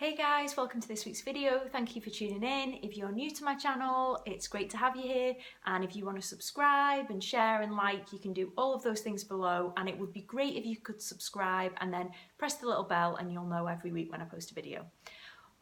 Hey guys, welcome to this week's video. Thank you for tuning in. If you're new to my channel, it's great to have you here. And if you want to subscribe and share and like, you can do all of those things below. And it would be great if you could subscribe and then press the little bell and you'll know every week when I post a video.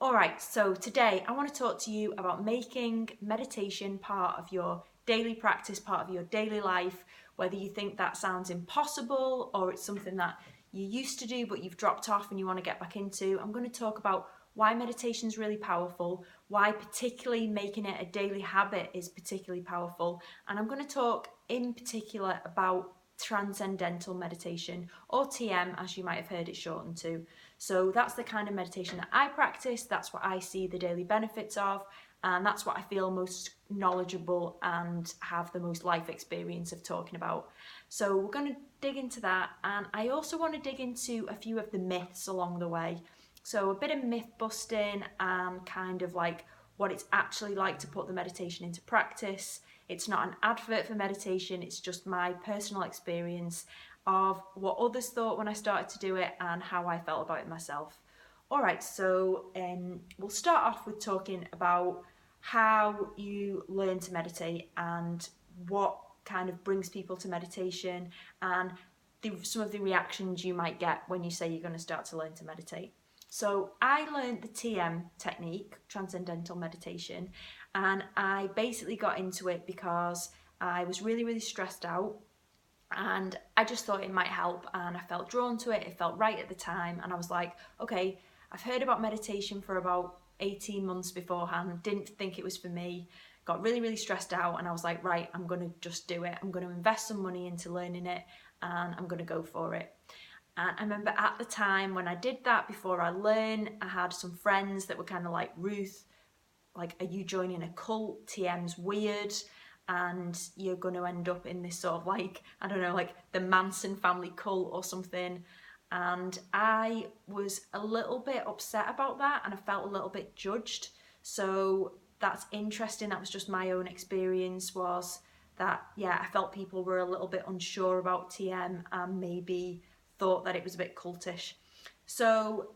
All right, so today I want to talk to you about making meditation part of your daily practice, part of your daily life, whether you think that sounds impossible or it's something that you used to do but you've dropped off and you want to get back into. I'm going to talk about why meditation is really powerful, why particularly making it a daily habit is particularly powerful, and I'm going to talk in particular about Transcendental Meditation, or TM as you might have heard it shortened to. So that's the kind of meditation that I practice, that's what I see the daily benefits of, and that's what I feel most knowledgeable and have the most life experience of talking about. So we're going to dig into that, and I also want to dig into a few of the myths along the way. So a bit of myth busting and kind of like what it's actually like to put the meditation into practice. It's not an advert for meditation, it's just my personal experience of what others thought when I started to do it and how I felt about it myself. Alright, so we'll start off with talking about how you learn to meditate and what kind of brings people to meditation and some of the reactions you might get when you say you're going to start to learn to meditate. So I learned the TM technique, Transcendental Meditation, and I basically got into it because I was really stressed out and I just thought it might help and I felt drawn to it. It felt right at the time and I was like, okay, I've heard about meditation for about 18 months beforehand, didn't think it was for me, got really stressed out, and I was like, right, I'm going to just do it. I'm going to invest some money into learning it and I'm going to go for it. And I remember at the time when I did that, before I learned, I had some friends that were kind of like, Ruth, like, are you joining a cult? TM's weird and you're going to end up in this sort of like, I don't know, like the Manson family cult or something. And I was a little bit upset about that and I felt a little bit judged. So that's interesting. That was just my own experience, was that, yeah, I felt people were a little bit unsure about TM and maybe thought that it was a bit cultish. So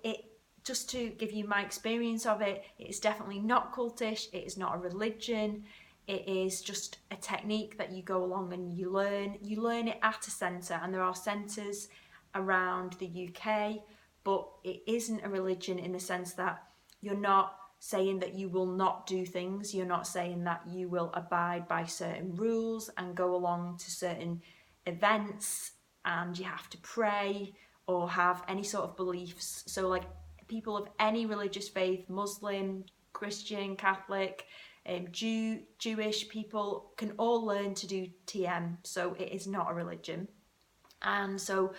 just to give you my experience of it, it is definitely not cultish, it is not a religion, it is just a technique that you go along and you learn it at a centre, and there are centres around the UK, but it isn't a religion in the sense that you're not saying that you will not do things, you're not saying that you will abide by certain rules and go along to certain events and you have to pray or have any sort of beliefs. So like people of any religious faith, Muslim, Christian, Catholic, Jewish people can all learn to do TM. So it is not a religion. And so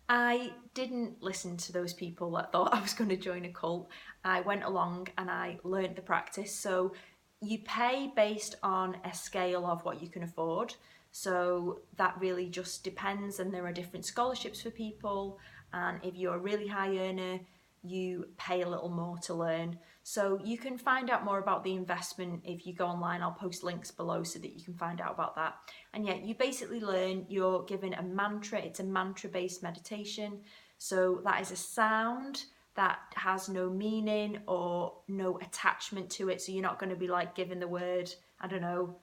I didn't listen to those people that thought I was going to join a cult. I went along and I learned the practice. So you pay based on a scale of what you can afford. So that really just depends, and there are different scholarships for people, and if you're a really high earner you pay a little more to learn. So you can find out more about the investment if you go online. I'll post links below so that you can find out about that. And yeah, you basically learn, you're given a mantra. It's a mantra based meditation, so that is a sound that has no meaning or no attachment to it. So you're not going to be like given the word, I don't know,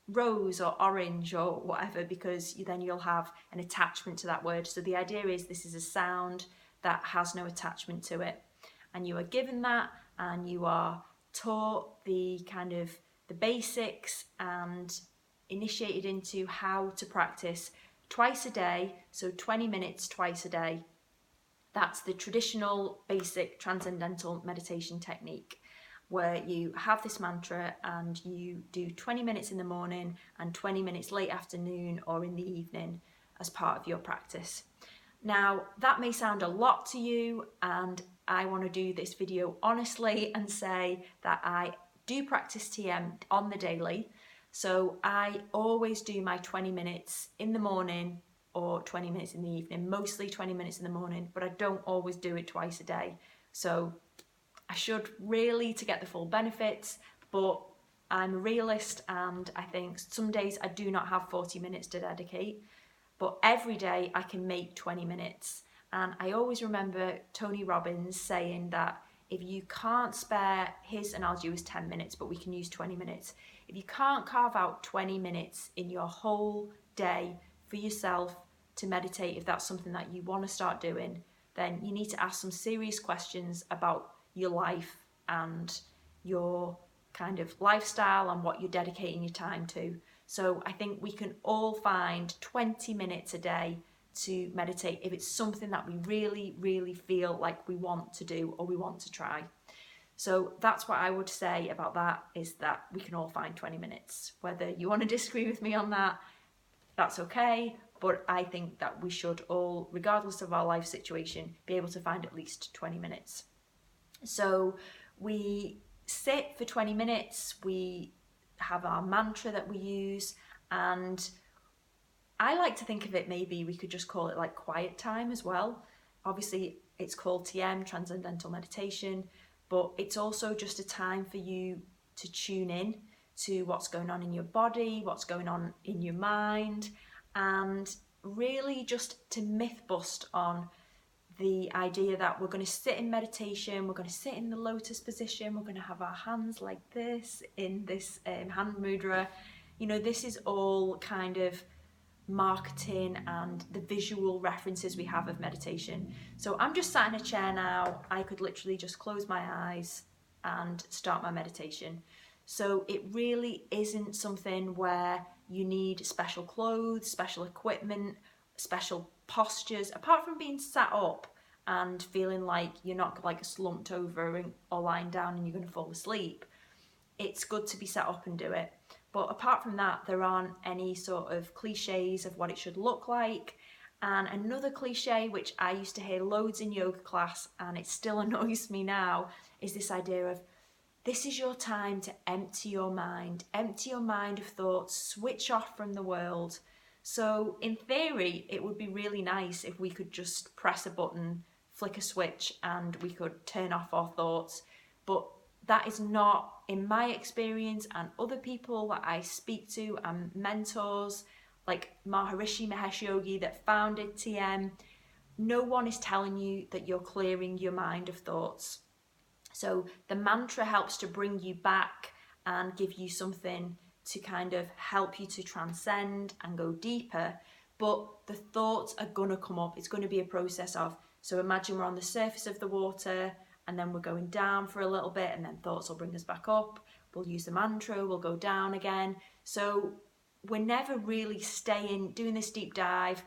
rose or orange or whatever, because then you'll have an attachment to that word. So the idea is this is a sound that has no attachment to it, and you are given that and you are taught the kind of the basics and initiated into how to practice twice a day, so 20 minutes twice a day. That's the traditional basic transcendental meditation technique, where you have this mantra and you do 20 minutes in the morning and 20 minutes late afternoon or in the evening as part of your practice. Now, that may sound a lot to you, and I want to do this video honestly and say that I do practice TM on the daily. So I always do my 20 minutes in the morning or 20 minutes in the evening, mostly 20 minutes in the morning, but I don't always do it twice a day. So I should really to get the full benefits, but I'm a realist and I think some days I do not have 40 minutes to dedicate, but every day I can make 20 minutes. And I always remember Tony Robbins saying that if you can't spare, his analogy was 10 minutes, but we can use 20 minutes. If you can't carve out 20 minutes in your whole day for yourself to meditate, if that's something that you want to start doing, then you need to ask some serious questions about your life and your kind of lifestyle and what you're dedicating your time to. So I think we can all find 20 minutes a day to meditate if it's something that we really, really feel like we want to do or we want to try. So that's what I would say about that, is that we can all find 20 minutes. Whether you want to disagree with me on that, that's okay. But I think that we should all, regardless of our life situation, be able to find at least 20 minutes. So we sit for 20 minutes, we have our mantra that we use, and I like to think of it, maybe we could just call it like quiet time as well. Obviously it's called TM, Transcendental Meditation, but it's also just a time for you to tune in to what's going on in your body, what's going on in your mind, and really just to myth bust on the idea that we're going to sit in meditation, we're going to sit in the lotus position, we're going to have our hands like this in this hand mudra. You know, this is all kind of marketing and the visual references we have of meditation. So I'm just sat in a chair now. I could literally just close my eyes and start my meditation. So it really isn't something where you need special clothes, special equipment, special postures, apart from being sat up and feeling like you're not like slumped over or lying down and you're going to fall asleep. It's good to be sat up and do it. But apart from that, there aren't any sort of cliches of what it should look like. And another cliche, which I used to hear loads in yoga class and it still annoys me now, is this idea of, this is your time to empty your mind of thoughts, switch off from the world. So in theory, it would be really nice if we could just press a button, flick a switch, and we could turn off our thoughts. But that is not, in my experience and other people that I speak to and mentors, like Maharishi Mahesh Yogi that founded TM, no one is telling you that you're clearing your mind of thoughts. So the mantra helps to bring you back and give you something to kind of help you to transcend and go deeper. But the thoughts are going to come up. It's going to be a process of, so imagine we're on the surface of the water and then we're going down for a little bit and then thoughts will bring us back up. We'll use the mantra, we'll go down again. So we're never really doing this deep dive,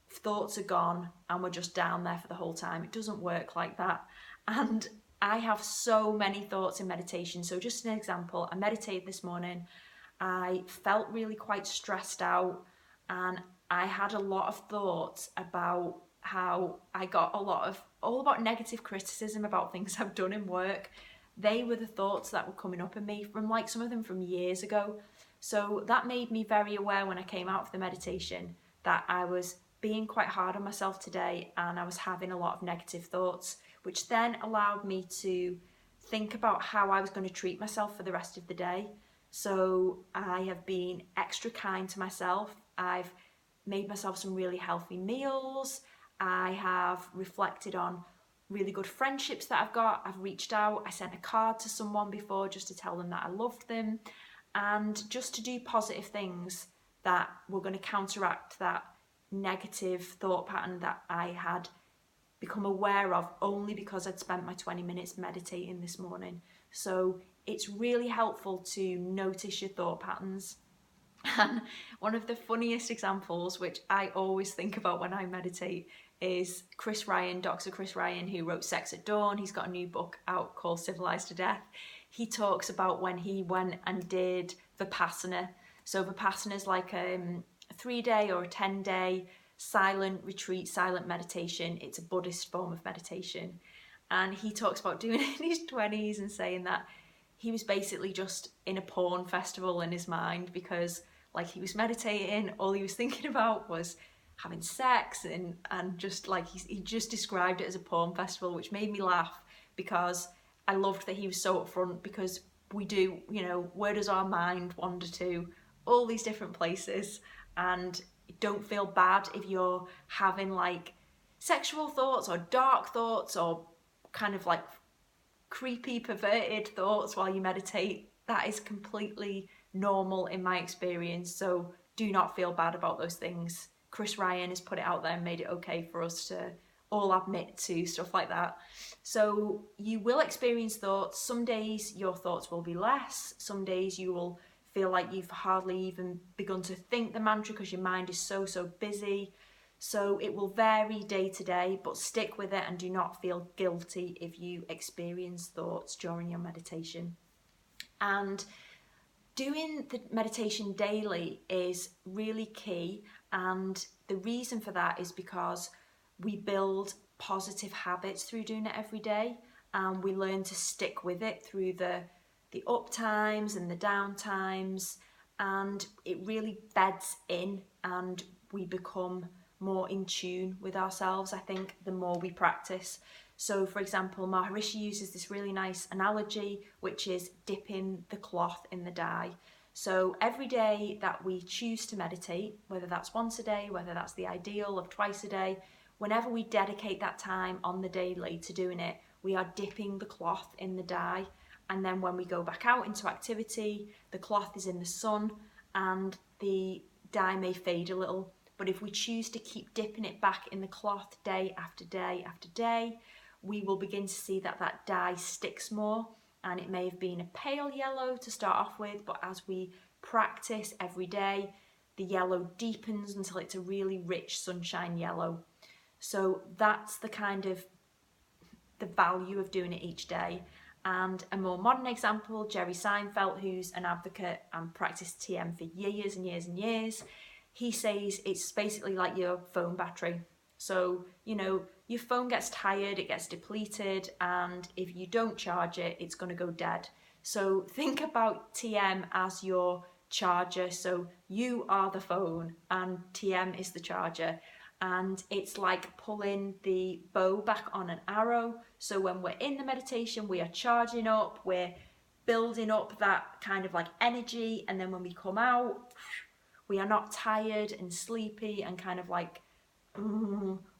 thoughts are gone and we're just down there for the whole time. It doesn't work like that. And I have so many thoughts in meditation. So just an example, I meditated this morning. I felt really quite stressed out and I had a lot of thoughts about how I got all about negative criticism about things I've done in work. They were the thoughts that were coming up in me from like some of them from years ago. So that made me very aware when I came out of the meditation that I was being quite hard on myself today and I was having a lot of negative thoughts, which then allowed me to think about how I was going to treat myself for the rest of the day. So I have been extra kind to myself. I've made myself some really healthy meals. I have reflected on really good friendships that I've got. I've reached out. I sent a card to someone before just to tell them that I loved them and just to do positive things that were going to counteract that negative thought pattern that I had become aware of only because I'd spent my 20 minutes meditating this morning. So it's really helpful to notice your thought patterns. And one of the funniest examples, which I always think about when I meditate, is Chris Ryan, Dr. Chris Ryan, who wrote Sex at Dawn. He's got a new book out called Civilized to Death. He talks about when he went and did Vipassana. So Vipassana is like a 3-day or a 10-day silent retreat, silent meditation. It's a Buddhist form of meditation. And he talks about doing it in his 20s and saying that he was basically just in a porn festival in his mind because like he was meditating, all he was thinking about was having sex and just like he just described it as a porn festival, which made me laugh because I loved that he was so upfront, because we do, you know, where does our mind wander to? All these different places. And don't feel bad if you're having like sexual thoughts or dark thoughts or kind of like creepy, perverted thoughts while you meditate. That is completely normal in my experience, so do not feel bad about those things. Chris Ryan has put it out there and made it okay for us to all admit to stuff like that. So you will experience thoughts. Some days your thoughts will be less. Some days you will feel like you've hardly even begun to think the mantra because your mind is so busy. So it will vary day to day, but stick with it and do not feel guilty if you experience thoughts during your meditation. And doing the meditation daily is really key, and the reason for that is because we build positive habits through doing it every day, and we learn to stick with it through the up times and the down times, and it really beds in and we become more in tune with ourselves, I think, the more we practice. So for example, Maharishi uses this really nice analogy, which is dipping the cloth in the dye. So every day that we choose to meditate, whether that's once a day, whether that's the ideal of twice a day, whenever we dedicate that time on the daily to doing it, we are dipping the cloth in the dye. And then when we go back out into activity, the cloth is in the sun and the dye may fade a little. But if we choose to keep dipping it back in the cloth day after day after day, we will begin to see that that dye sticks more, and it may have been a pale yellow to start off with, but as we practice every day, the yellow deepens until it's a really rich sunshine yellow. So that's the kind of the value of doing it each day. And a more modern example, Jerry Seinfeld, who's an advocate and practiced TM for years and years and years, he says it's basically like your phone battery. So, you know, your phone gets tired, it gets depleted, and if you don't charge it, it's going to go dead. So think about TM as your charger. So you are the phone and TM is the charger. And it's like pulling the bow back on an arrow. So when we're in the meditation, we are charging up, we're building up that kind of like energy. And then when we come out, we are not tired and sleepy and kind of like,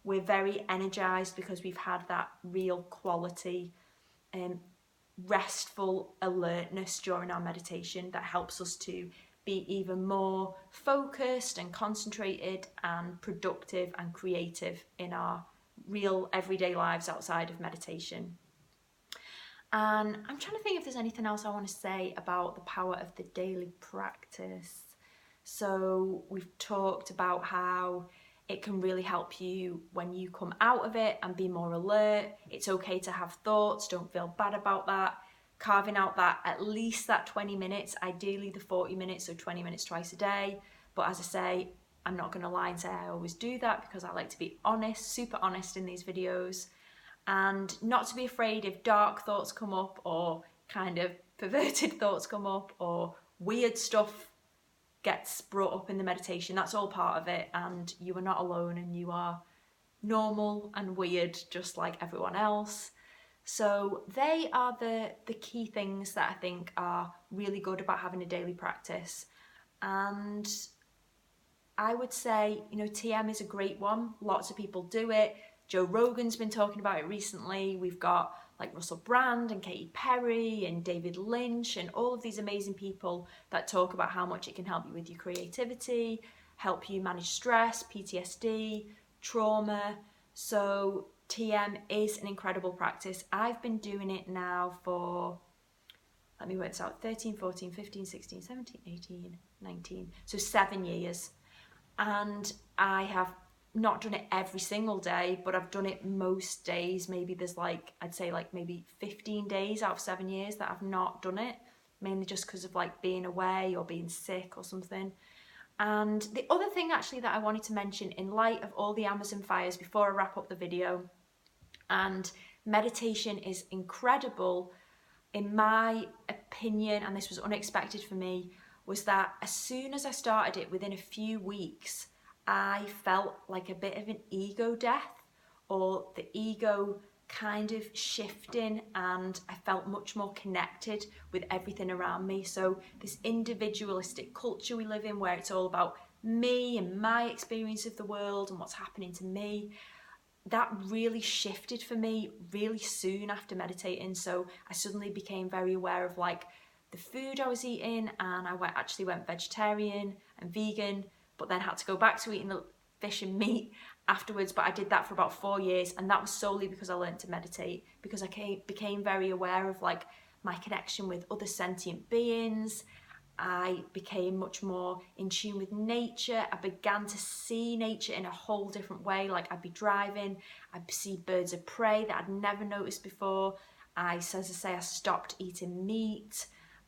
we're very energized because we've had that real quality restful alertness during our meditation that helps us to be even more focused and concentrated and productive and creative in our real everyday lives outside of meditation. And I'm trying to think if there's anything else I want to say about the power of the daily practice. So we've talked about how it can really help you when you come out of it and be more alert. It's okay to have thoughts, don't feel bad about that. Carving out that at least that 20 minutes, ideally the 40 minutes, so 20 minutes twice a day. But as I say, I'm not going to lie and say I always do that because I like to be honest, super honest in these videos. And not to be afraid if dark thoughts come up or kind of perverted thoughts come up or weird stuff gets brought up in the meditation. That's all part of it, and you are not alone and you are normal and weird just like everyone else. So they are the key things that I think are really good about having a daily practice. And I would say, you know, TM is a great one. Lots of people do it. Joe Rogan's been talking about it recently. We've got like Russell Brand and Katy Perry and David Lynch and all of these amazing people that talk about how much it can help you with your creativity, help you manage stress, PTSD, trauma. So TM is an incredible practice. I've been doing it now for, let me work this out, 13, 14, 15, 16, 17, 18, 19, so 7 years. And I have not done it every single day, but I've done it most days. Maybe there's like, I'd say like maybe 15 days out of 7 years that I've not done it, mainly just because of like being away or being sick or something. And the other thing actually that I wanted to mention in light of all the Amazon fires before I wrap up the video, and meditation is incredible in my opinion, and this was unexpected for me, was that as soon as I started it, within a few weeks, I felt like a bit of an ego death, or the ego kind of shifting, and I felt much more connected with everything around me. So this individualistic culture we live in, where it's all about me and my experience of the world and what's happening to me, that really shifted for me really soon after meditating. So I suddenly became very aware of like the food I was eating, and I actually went vegetarian and vegan, but then had to go back to eating the fish and meat afterwards. But I did that for about 4 years, and that was solely because I learned to meditate, because I became very aware of like my connection with other sentient beings. I became much more in tune with nature. I began to see nature in a whole different way. Like I'd be driving, I'd see birds of prey that I'd never noticed before. As I say, I stopped eating meat,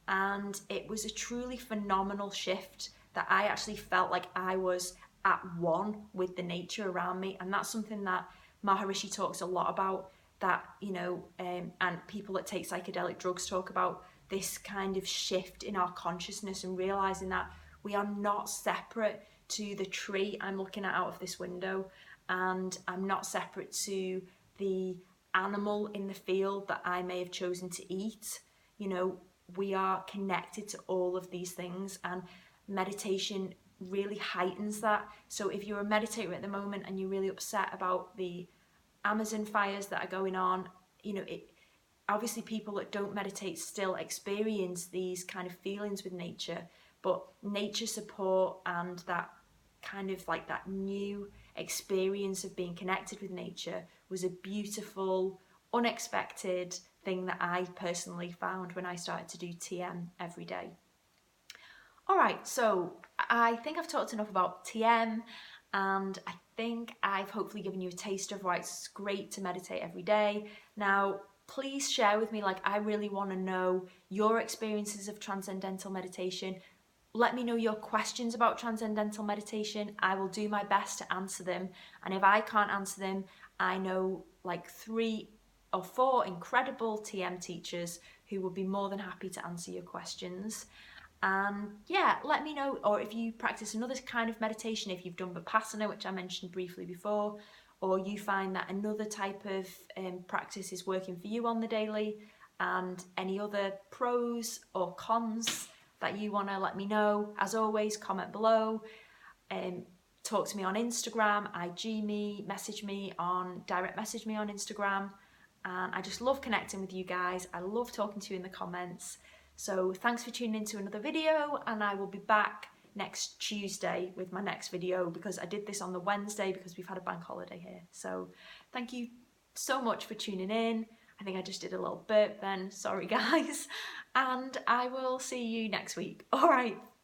and it was a truly phenomenal shift that I actually felt like I was at one with the nature around me. And that's something that Maharishi talks a lot about, that, you know, and people that take psychedelic drugs talk about this kind of shift in our consciousness and realizing that we are not separate to the tree I'm looking at out of this window, and I'm not separate to the animal in the field that I may have chosen to eat. You know, we are connected to all of these things, and meditation really heightens that. So if you're a meditator at the moment and you're really upset about the Amazon fires that are going on, you know, obviously people that don't meditate still experience these kind of feelings with nature, but nature support and that kind of like that new experience of being connected with nature was a beautiful, unexpected thing that I personally found when I started to do TM every day. All right, so I think I've talked enough about TM, and I think I've hopefully given you a taste of why it's great to meditate every day. Now, please share with me, like, I really want to know your experiences of transcendental meditation. Let me know your questions about transcendental meditation. I will do my best to answer them. And if I can't answer them, I know like 3 or 4 incredible TM teachers who will be more than happy to answer your questions. And yeah, let me know, or if you practice another kind of meditation, if you've done Vipassana, which I mentioned briefly before, or you find that another type of practice is working for you on the daily, and any other pros or cons that you want to let me know. As always, comment below, talk to me on Instagram, IG me, direct message me on Instagram. And I just love connecting with you guys. I love talking to you in the comments. So thanks for tuning into another video, and I will be back next Tuesday with my next video, because I did this on the Wednesday because we've had a bank holiday here. So thank you so much for tuning in. I think I just did a little burp then, sorry guys. And I will see you next week. All right,